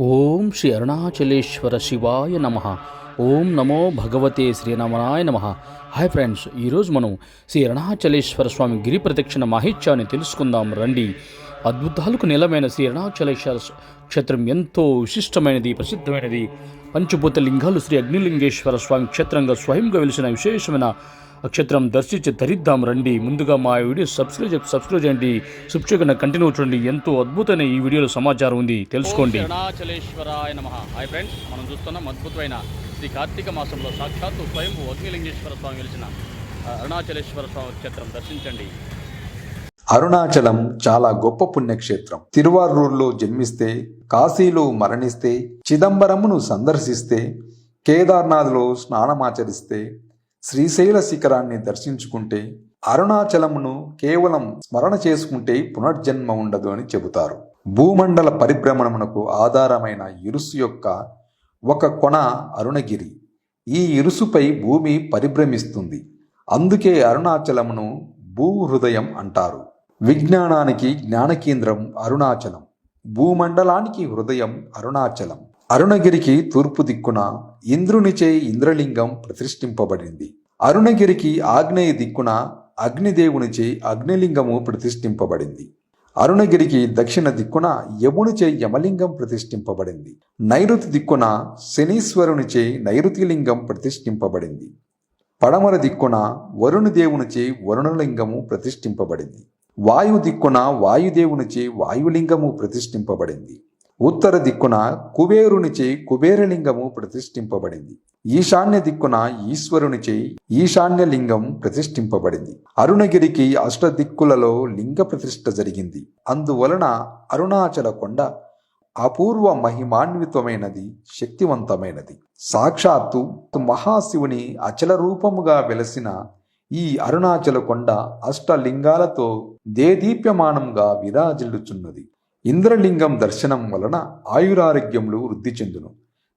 ఓం శ్రీ అరుణాచలేశ్వర శివాయ నమ. ఓం నమో భగవతే శ్రీరమణాయ నమ. హాయ్ ఫ్రెండ్స్, ఈరోజు మనం శ్రీ అరుణాచలేశ్వర స్వామి గిరి ప్రదక్షిణ మాహిత్యాన్ని తెలుసుకుందాం రండి. అద్భుతాలకు నిలమైన శ్రీ అరుణాచలేశ్వర క్షేత్రం ఎంతో విశిష్టమైనది, ప్రసిద్ధమైనది. పంచభూత లింగాలు శ్రీ అగ్నిలింగేశ్వర స్వామి క్షేత్రంగా స్వయంగా వెలిసిన విశేషమైన క్షేత్రం దర్శించి ధరిద్దాం రండి. ముందుగా మా వీడియో సబ్స్క్రైబ్ చేయండి. సబ్స్క్రైబ్ కంటిన్యూ చూడండి. ఎంతో అద్భుతమైన ఈ వీడియోలో సమాచారం ఉంది, తెలుసుకోండి. అరుణాచలేశ్వరాయ నమః. హాయ్ ఫ్రెండ్స్, మనం చూస్తున్నాం అద్భుతమైన శ్రీ కార్తీక మాసంలో సాక్షాత్తు స్వయంభూ అగ్నిలింగేశ్వర స్వామి వెలిసిన అరుణాచలేశ్వర స్వామి క్షేత్రం దర్శించండి. అరుణాచలం చాలా గొప్ప పుణ్యక్షేత్రం. తిరువారూరులో జన్మిస్తే, కాశీలో మరణిస్తే, చిదంబరమును సందర్శిస్తే, కేదార్నాథ్లో స్నానమాచరిస్తే, శ్రీశైల శిఖరాన్ని దర్శించుకుంటే, అరుణాచలమును కేవలం స్మరణ చేసుకుంటే పునర్జన్మ ఉండదు అని చెబుతారు. భూమండల పరిభ్రమణమునకు ఆధారమైన ఇరుసు యొక్క ఒక కొన అరుణగిరి. ఈ ఇరుసుపై భూమి పరిభ్రమిస్తుంది. అందుకే అరుణాచలమును భూహృదయం అంటారు. విజ్ఞానానికి జ్ఞానకేంద్రం అరుణాచలం, భూమండలానికి హృదయం అరుణాచలం. అరుణగిరికి తూర్పు దిక్కున ఇంద్రునిచే ఇంద్రలింగం ప్రతిష్ఠింపబడింది. అరుణగిరికి ఆగ్నేయ దిక్కున అగ్నిదేవునిచే అగ్నిలింగము ప్రతిష్ఠింపబడింది. అరుణగిరికి దక్షిణ దిక్కున యమునిచే యమలింగం ప్రతిష్ఠింపబడింది. నైరుతి దిక్కున శనీశ్వరునిచే నైరుతిలింగం ప్రతిష్ఠింపబడింది. పడమర దిక్కున వరుణదేవునిచే వరుణలింగము ప్రతిష్ఠింపబడింది. వాయు దిక్కున వాయుదేవునిచే వాయులింగము ప్రతిష్ఠింపబడింది. ఉత్తర దిక్కున కుబేరునిచే కుబేరలింగము ప్రతిష్ఠింపబడింది. ఈశాన్య దిక్కున ఈశ్వరునిచే ఈశాన్యలింగం ప్రతిష్ఠింపబడింది. అరుణగిరికి అష్టదిక్కులలో లింగ ప్రతిష్ఠ జరిగింది. అందువలన అరుణాచల కొండ అపూర్వ మహిమాన్వితమైనది, శక్తివంతమైనది. సాక్షాత్తు మహాశివుని అచల రూపముగా వెలసిన ఈ అరుణాచల కొండ అష్టలింగాలతో దేదీప్యమానంగా విరాజిల్లుచున్నది. ఇంద్రలింగం దర్శనం వలన ఆయురారోగ్యములు వృద్ధి చెందును,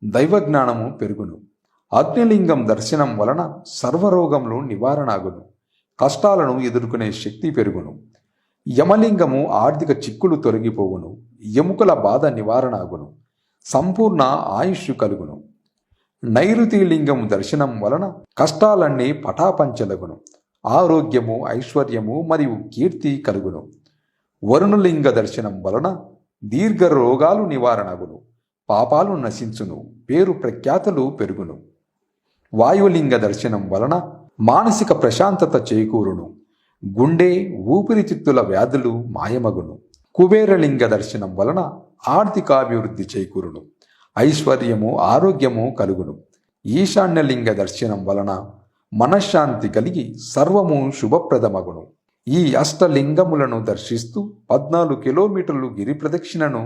దైవజ్ఞానము పెరుగును. అగ్నిలింగం దర్శనం వలన సర్వరోగములు నివారణాగును, కష్టాలను ఎదుర్కొనే శక్తి పెరుగును. యమలింగము ఆర్థిక చిక్కులు తొలగిపోవును, ఎముకల బాధ నివారణాగును, సంపూర్ణ ఆయుష్ కలుగును. నైరుతి లింగం దర్శనం వలన కష్టాలన్నీ పటాపంచలగును, ఆరోగ్యము, ఐశ్వర్యము మరియు కీర్తి కలుగును. వరుణలింగ దర్శనం వలన దీర్ఘ రోగాలు నివారణగును, పాపాలు నశించును, పేరు ప్రఖ్యాతలు పెరుగును. వాయులింగ దర్శనం వలన మానసిక ప్రశాంతత చేకూరును, గుండె, ఊపిరితిత్తుల వ్యాధులు మాయమగును. కుబేరలింగ దర్శనం వలన ఆర్థికాభివృద్ధి చేకూరును, ఐశ్వర్యము, ఆరోగ్యము కలుగును. ఈశాన్యలింగ దర్శనం వలన మనశ్శాంతి కలిగి సర్వము శుభప్రదమగును. ఈ అష్టలింగములను దర్శిస్తూ 14 కిలోమీటర్లు గిరి ప్రదక్షిణను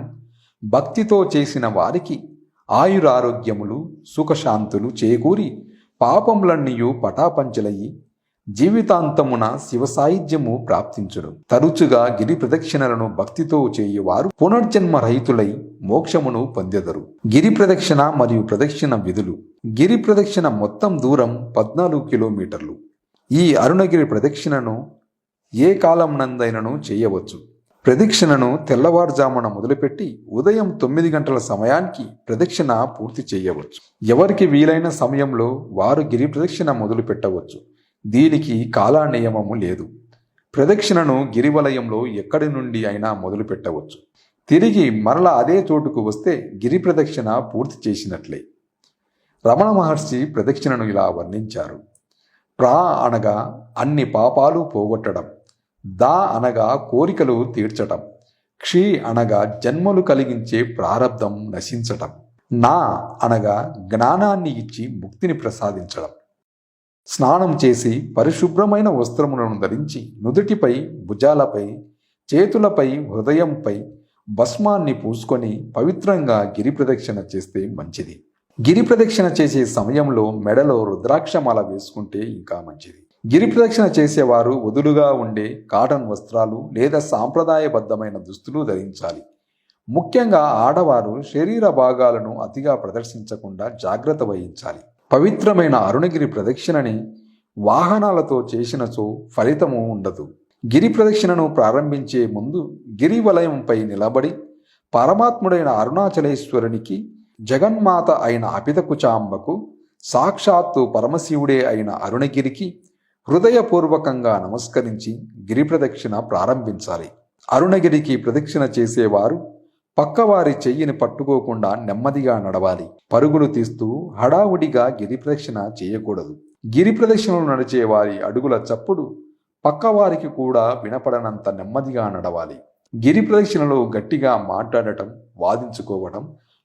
భక్తితో చేసిన వారికి ఆయురారోగ్యములు, సుఖశాంతులు చేకూరి పాపములన్నీయు పటాపంచలయ్యి జీవితాంతమున శివ సాయుధ్యము ప్రాప్తించును. తరచుగా గిరి ప్రదక్షిణలను భక్తితో చేయువారు పునర్జన్మ రహితులై మోక్షమును పొందెదరు. గిరి ప్రదక్షిణ మరియు ప్రదక్షిణ విధులు. గిరి ప్రదక్షిణ మొత్తం దూరం 14 కిలోమీటర్లు. ఈ అరుణగిరి ప్రదక్షిణను ఏ కాలం నందైనను చేయవచ్చు. ప్రదక్షిణను తెల్లవారుజామున మొదలుపెట్టి ఉదయం 9 గంటల సమయానికి ప్రదక్షిణ పూర్తి చేయవచ్చు. ఎవరికి వీలైన సమయంలో వారు గిరి ప్రదక్షిణ మొదలు పెట్టవచ్చు. దీనికి కాలా నియమము లేదు. ప్రదక్షిణను గిరివలయంలో ఎక్కడి నుండి అయినా మొదలు పెట్టవచ్చు. తిరిగి మరల అదే చోటుకు వస్తే గిరి ప్రదక్షిణ పూర్తి చేసినట్లే. రమణ మహర్షి ప్రదక్షిణను ఇలా వర్ణించారు. ప్రా అనగా అన్ని పాపాలు పోగొట్టడం, దా అనగా కోరికలు తీర్చటం, క్షి అనగా జన్మలు కలిగించే ప్రారబ్ధం నశించటం, నా అనగా జ్ఞానాన్ని ఇచ్చి ముక్తిని ప్రసాదించడం. స్నానం చేసి పరిశుభ్రమైన వస్త్రములను ధరించి నుదుటిపై, భుజాలపై, చేతులపై, హృదయంపై భస్మాన్ని పూసుకొని పవిత్రంగా గిరి ప్రదక్షిణ చేస్తే మంచిది. గిరి ప్రదక్షిణ చేసే సమయంలో మెడలో రుద్రాక్షమాల వేసుకుంటే ఇంకా మంచిది. గిరి ప్రదక్షిణ చేసేవారు వదులుగా ఉండే కాటన్ వస్త్రాలు లేదా సాంప్రదాయబద్ధమైన దుస్తులు ధరించాలి. ముఖ్యంగా ఆడవారు శరీర భాగాలను అతిగా ప్రదర్శించకుండా జాగ్రత్త వహించాలి. పవిత్రమైన అరుణగిరి ప్రదక్షిణని వాహనాలతో చేసినచో ఫలితము ఉండదు. గిరి ప్రదక్షిణను ప్రారంభించే ముందు గిరి వలయంపై నిలబడి పరమాత్ముడైన అరుణాచలేశ్వరునికి, జగన్మాత అయిన అపితకుచాంబకు, సాక్షాత్తు పరమశివుడే అయిన అరుణగిరికి హృదయపూర్వకంగా నమస్కరించి గిరి ప్రదక్షిణ ప్రారంభించాలి. అరుణగిరికి ప్రదక్షిణ చేసేవారు పక్కవారి చెయ్యిని పట్టుకోకుండా నెమ్మదిగా నడవాలి. పరుగులు తీస్తూ హడావుడిగా గిరి ప్రదక్షిణ చేయకూడదు. గిరి ప్రదక్షిణలు నడిచే వారి అడుగుల చప్పుడు పక్కవారికి కూడా వినపడనంత నెమ్మదిగా నడవాలి. గిరి ప్రదక్షిణలో గట్టిగా మాట్లాడటం, వాదించుకోవడం,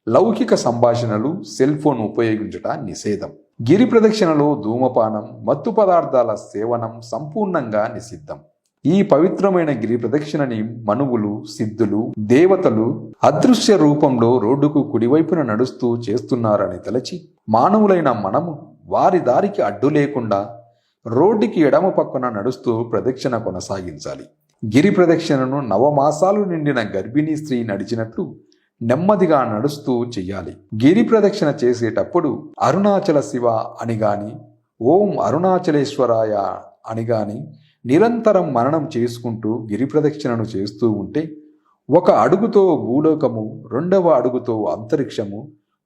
లౌకిక సంభాషణలు, సెల్ ఫోన్ ఉపయోగించట నిషేధం. గిరి ప్రదక్షిణలో ధూమపానం, మత్తు పదార్థాల సేవనం సంపూర్ణంగా నిషిద్ధం. ఈ పవిత్రమైన గిరి ప్రదక్షిణని మనువులు, సిద్ధులు, దేవతలు అదృశ్య రూపంలో రోడ్డుకు కుడివైపున నడుస్తూ చేస్తున్నారని తలచి మానవులైన మనము వారి దారికి అడ్డు లేకుండా రోడ్డుకి ఎడమ పక్కన నడుస్తూ ప్రదక్షిణ కొనసాగించాలి. గిరి ప్రదక్షిణను నవమాసాలు నిండిన గర్భిణీ స్త్రీ నడిచినట్లు నెమ్మదిగా నడుస్తూ చెయ్యాలి. గిరి ప్రదక్షిణ చేసేటప్పుడు అరుణాచల శివ అని గాని, ఓం అరుణాచలేశ్వరాయ అని గాని నిరంతరం మననం చేసుకుంటూ గిరి ప్రదక్షిణను చేస్తూ ఉంటే ఒక అడుగుతో భూలోకము, రెండవ అడుగుతో అంతరిక్షము,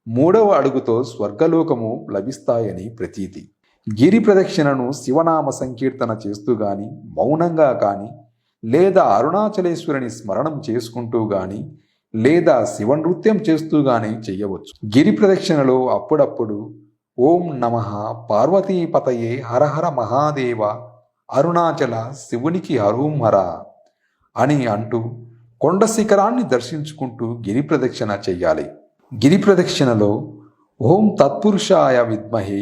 మూడవ అడుగుతో స్వర్గలోకము లభిస్తాయని ప్రతీతి. గిరి ప్రదక్షిణను శివనామ సంకీర్తన చేస్తూ గాని, మౌనంగా కానీ, లేదా అరుణాచలేశ్వరుని స్మరణం చేసుకుంటూ గాని, లేదా శివ నృత్యం చేస్తూ గాని చెయ్యవచ్చు. గిరి ప్రదక్షిణలో అప్పుడప్పుడు ఓం నమః పార్వతీపతయే హరహర మహాదేవ అరుణాచల శివునికి హరూంహర అని అంటూ కొండ శిఖరాన్ని దర్శించుకుంటూ గిరి ప్రదక్షిణ చెయ్యాలి. గిరి ప్రదక్షిణలో ఓం తత్పురుషాయ విద్మహే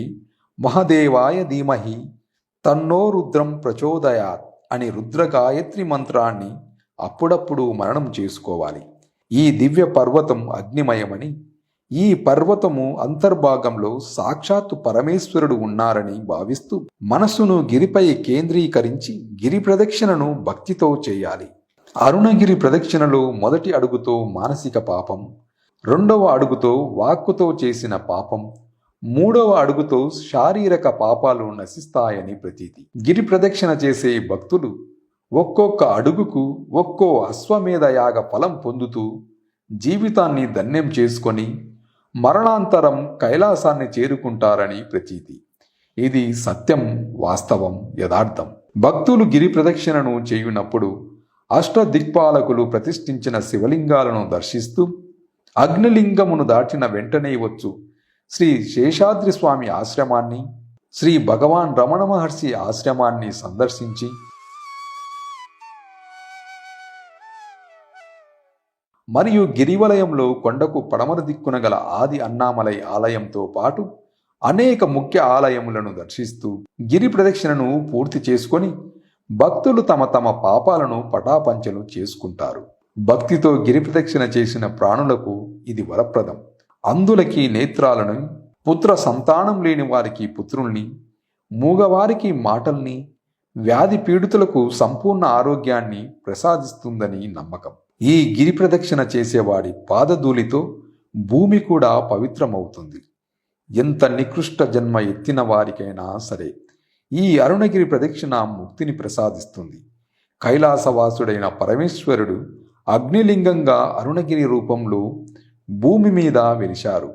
మహదేవాయ ధీమహి తన్నో రుద్రం ప్రచోదయాత్ అని రుద్ర గాయత్రి మంత్రాన్ని అప్పుడప్పుడు మననం చేసుకోవాలి. ఈ దివ్య పర్వతం అగ్నిమయమని, ఈ పర్వతము అంతర్భాగంలో సాక్షాత్తు పరమేశ్వరుడు ఉన్నారని భావిస్తూ మనస్సును గిరిపై కేంద్రీకరించి గిరి ప్రదక్షిణను భక్తితో చేయాలి. అరుణగిరి ప్రదక్షిణలో మొదటి అడుగుతో మానసిక పాపం, రెండవ అడుగుతో వాక్కుతో చేసిన పాపం, మూడవ అడుగుతో శారీరక పాపాలు నశిస్తాయని ప్రతీతి. గిరి ప్రదక్షిణ చేసే భక్తులు ఒక్కొక్క అడుగుకు ఒక్కో అశ్వమేధ యాగ ఫలం పొందుతూ జీవితాన్ని ధన్యం చేసుకొని మరణాంతరం కైలాసాన్ని చేరుకుంటారని ప్రతీతి. ఇది సత్యం, వాస్తవం, యథార్థం. భక్తులు గిరి ప్రదక్షిణను చేయునప్పుడు అష్టదిక్పాలకులు ప్రతిష్ఠించిన శివలింగాలను దర్శిస్తూ అగ్నిలింగమును దాటిన వెంటనే వచ్చు శ్రీ శేషాద్రి స్వామి ఆశ్రమాన్ని, శ్రీ భగవాన్ రమణ మహర్షి ఆశ్రమాన్ని సందర్శించి మరియు గిరివలయంలో కొండకు పడమర దిక్కున గల ఆది అన్నామలై ఆలయంతో పాటు అనేక ముఖ్య ఆలయములను దర్శిస్తూ గిరి ప్రదక్షిణను పూర్తి చేసుకొని భక్తులు తమ తమ పాపాలను పటాపంచలు చేసుకుంటారు. భక్తితో గిరి ప్రదక్షిణ చేసిన ప్రాణులకు ఇది వరప్రదం. అందులకి నేత్రాలను, పుత్ర సంతానం లేని వారికి పుత్రుల్ని, మూగవారికి మాటల్ని, వ్యాధి పీడితులకు సంపూర్ణ ఆరోగ్యాన్ని ప్రసాదిస్తుందని నమ్మకం. ఈ గిరి ప్రదక్షిణ చేసేవాడి పాదధూళితో భూమి కూడా పవిత్రమవుతుంది. ఎంత నికృష్ట జన్మ ఎత్తిన వారికైనా సరే ఈ అరుణగిరి ప్రదక్షిణ ముక్తిని ప్రసాదిస్తుంది. కైలాసవాసుడైన పరమేశ్వరుడు అగ్నిలింగంగా అరుణగిరి రూపంలో భూమి మీద వెలిశారు.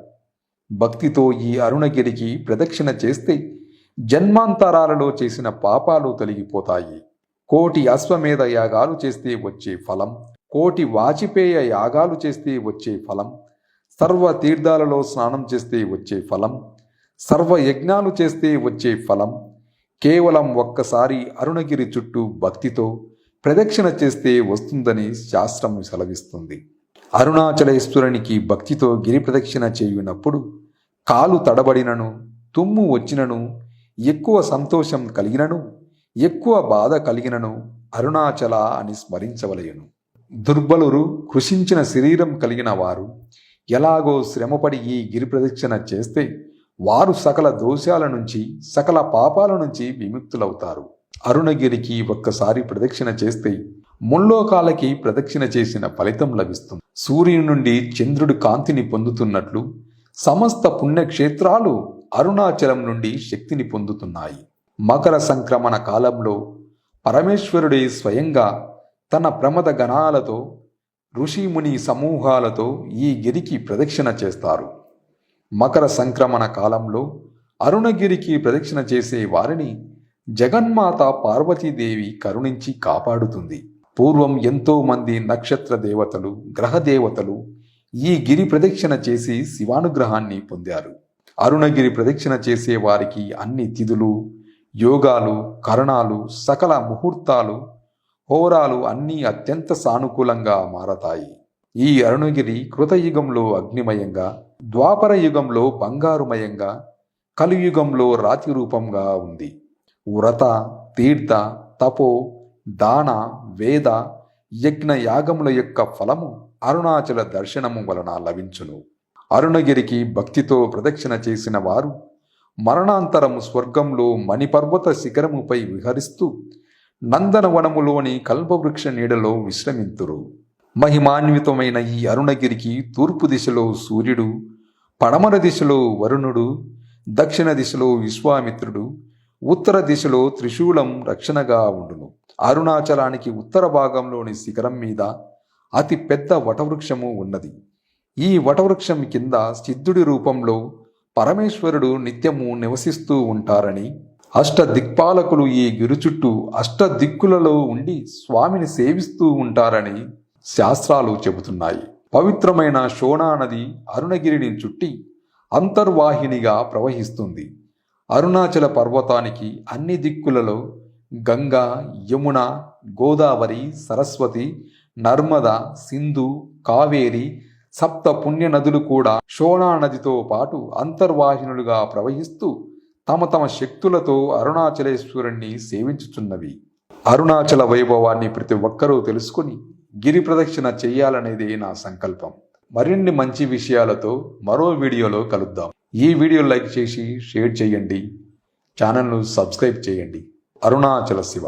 భక్తితో ఈ అరుణగిరికి ప్రదక్షిణ చేస్తే జన్మాంతరాలలో చేసిన పాపాలు తొలగిపోతాయి. కోటి అశ్వమేధ యాగాలు చేస్తే వచ్చే ఫలం, కోటి వాచిపేయ యాగాలు చేస్తే వచ్చే ఫలం, సర్వ తీర్థాలలో స్నానం చేస్తే వచ్చే ఫలం, సర్వ యజ్ఞాలు చేస్తే వచ్చే ఫలం కేవలం ఒక్కసారి అరుణగిరి చుట్టూ భక్తితో ప్రదక్షిణ చేస్తే వస్తుందని శాస్త్రం సెలవిస్తుంది. అరుణాచలేశ్వరునికి భక్తితో గిరి ప్రదక్షిణ చేయునప్పుడు కాలు తడబడినను, తుమ్ము వచ్చినను, ఎక్కువ సంతోషం కలిగినను, ఎక్కువ బాధ కలిగినను అరుణాచల అని స్మరించవలయను. దుర్బలురు, కృషించిన శరీరం కలిగిన వారు ఎలాగో శ్రమపడి ఈ గిరి ప్రదక్షిణ చేస్తే వారు సకల దోషాల నుంచి, సకల పాపాల నుంచి విముక్తులవుతారు. అరుణగిరికి ఒక్కసారి ప్రదక్షిణ చేస్తే ముల్లోకాలకి ప్రదక్షిణ చేసిన ఫలితం లభిస్తుంది. సూర్యుని నుండి చంద్రుడి కాంతిని పొందుతున్నట్లు సమస్త పుణ్యక్షేత్రాలు అరుణాచలం నుండి శక్తిని పొందుతున్నాయి. మకర సంక్రమణ కాలంలో పరమేశ్వరుడే స్వయంగా తన ప్రమద గణాలతో ఋషిముని సమూహాలతో ఈ గిరికి ప్రదక్షిణ చేస్తారు. మకర సంక్రమణ కాలంలో అరుణగిరికి ప్రదక్షిణ చేసే వారిని జగన్మాత పార్వతీదేవి కరుణించి కాపాడుతుంది. పూర్వం ఎంతో మంది నక్షత్ర దేవతలు, గ్రహ దేవతలు ఈ గిరి ప్రదక్షిణ చేసి శివానుగ్రహాన్ని పొందారు. అరుణగిరి ప్రదక్షిణ చేసే వారికి అన్ని తిథులు, యోగాలు, కరణాలు, సకల ముహూర్తాలు, హోరాలు అన్నీ అత్యంత సానుకూలంగా మారతాయి. ఈ అరుణగిరి కృతయుగంలో అగ్నిమయంగా, ద్వాపర యుగంలో బంగారుమయంగా, కలియుగంలో రాతి రూపంగా ఉంది. వ్రత, తీర్థ, తపో, దాన, వేద, యజ్ఞ యాగముల యొక్క ఫలము అరుణాచల దర్శనము వలన లభించును. అరుణగిరికి భక్తితో ప్రదక్షిణ చేసిన వారు మరణాంతరము స్వర్గంలో మణిపర్వత శిఖరముపై విహరిస్తూ నందనవనములోని కల్పవృక్ష నీడలో విశ్రమింతురు. మహిమాన్వితమైన ఈ అరుణగిరికి తూర్పు దిశలో సూర్యుడు, పడమర దిశలో వరుణుడు, దక్షిణ దిశలో విశ్వామిత్రుడు, ఉత్తర దిశలో త్రిశూలం రక్షణగా ఉండును. అరుణాచలానికి ఉత్తర భాగంలోని శిఖరం మీద అతి పెద్ద వటవృక్షము ఉన్నది. ఈ వటవృక్షం కింద సిద్ధుడి రూపంలో పరమేశ్వరుడు నిత్యము నివసిస్తూ ఉంటారని, అష్ట దిక్పాలకులు ఈ గిరి చుట్టూ అష్ట దిక్కులలో ఉండి స్వామిని సేవిస్తూ ఉంటారని శాస్త్రాలు చెబుతున్నాయి. పవిత్రమైన శోణా నది అరుణగిరిని చుట్టి అంతర్వాహినిగా ప్రవహిస్తుంది. అరుణాచల పర్వతానికి అన్ని దిక్కులలో గంగా, యమున, గోదావరి, సరస్వతి, నర్మద, సింధు, కావేరి, సప్త పుణ్య నదులు కూడా శోణా నదితో పాటు అంతర్వాహినులుగా ప్రవహిస్తూ తమ తమ శక్తులతో అరుణాచలేశ్వరుణ్ణి సేవించుచున్నవి. అరుణాచల వైభవాన్ని ప్రతి ఒక్కరూ తెలుసుకుని గిరి ప్రదక్షిణ చేయాలనేది నా సంకల్పం. మరిన్ని మంచి విషయాలతో మరో వీడియోలో కలుద్దాం. ఈ వీడియో లైక్ చేసి షేర్ చేయండి. ఛానల్ను సబ్స్క్రైబ్ చేయండి. అరుణాచల శివ.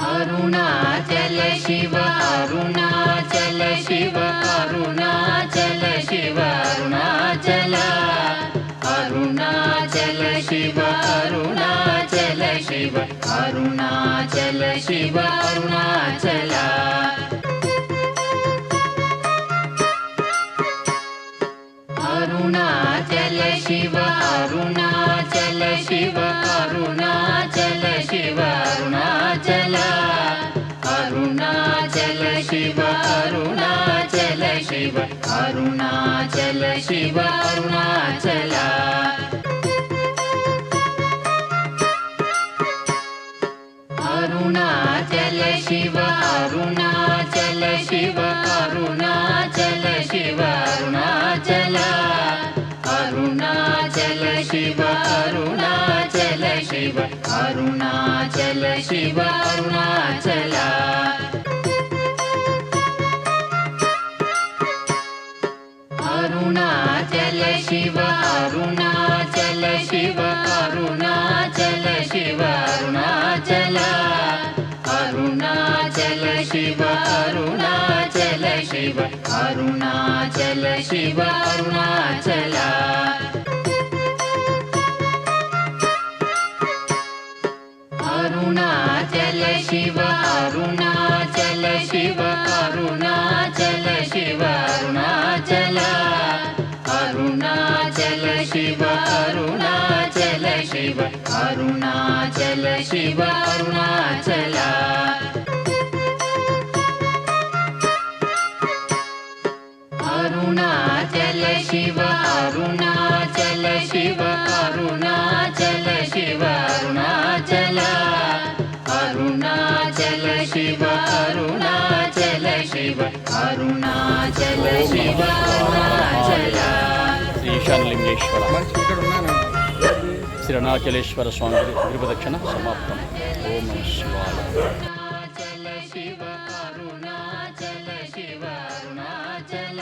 అరుణాచల శివ, అరుణాచల శివ, అరుణాచల శివ, అరుణాచల, అరుణాచల శివ, అరుణాచల శివ, అరుణాచల శివ, అరుణాచల. అరుణాచల శివ, అరుణాచల శివ, అరుణాచల శివ, అరుణాచల, అరుణాచల శివ, అరుణాచల శివ, అరుణాచల శివ, అరుణాచల. అరుణాచల శివ, అరుణాచల శివ, అరుణాచల శివ, అరుణాచల, అరుణాచల శివ, అరుణాచల శివ, అరుణాచల శివ, అరుణాచల. అరుణాచల శివ, అరుణాచల శివ, అరుణాచల శివ, అరుణాచల, అరుణాచల శివ, అరుణాచల శివ, అరుణాచల శివ, అరుణాచల. అరుణాచల శివ, అరుణాచల శివ, అరుణాచల శివ, అరుణాచల, అరుణాచల శివ, అరుణాచల శివ, అరుణాచల శివ, అరుణాచల. అరుణాచల శివ, అరుణాచల శివ, అరుణాచల శివ, అరుణాచల, అరుణాచల శివ, అరుణాచల శివ, అరుణాచల శివ, అరుణాచల. ఈశాన్యలింగేశ్వర శ్రీ అరుణాచలేశ్వర స్వామి గిరి ప్రదక్షిణ సమాప్తం. ఓం నమః శివాయ. అరుణాచల శివ, అరుణాచల శివ, అరుణాచల,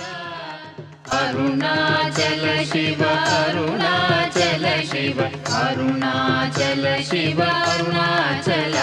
అరుణాచల శివ, అరుణాచల శివ, అరుణాచల శివ, అరుణాచల.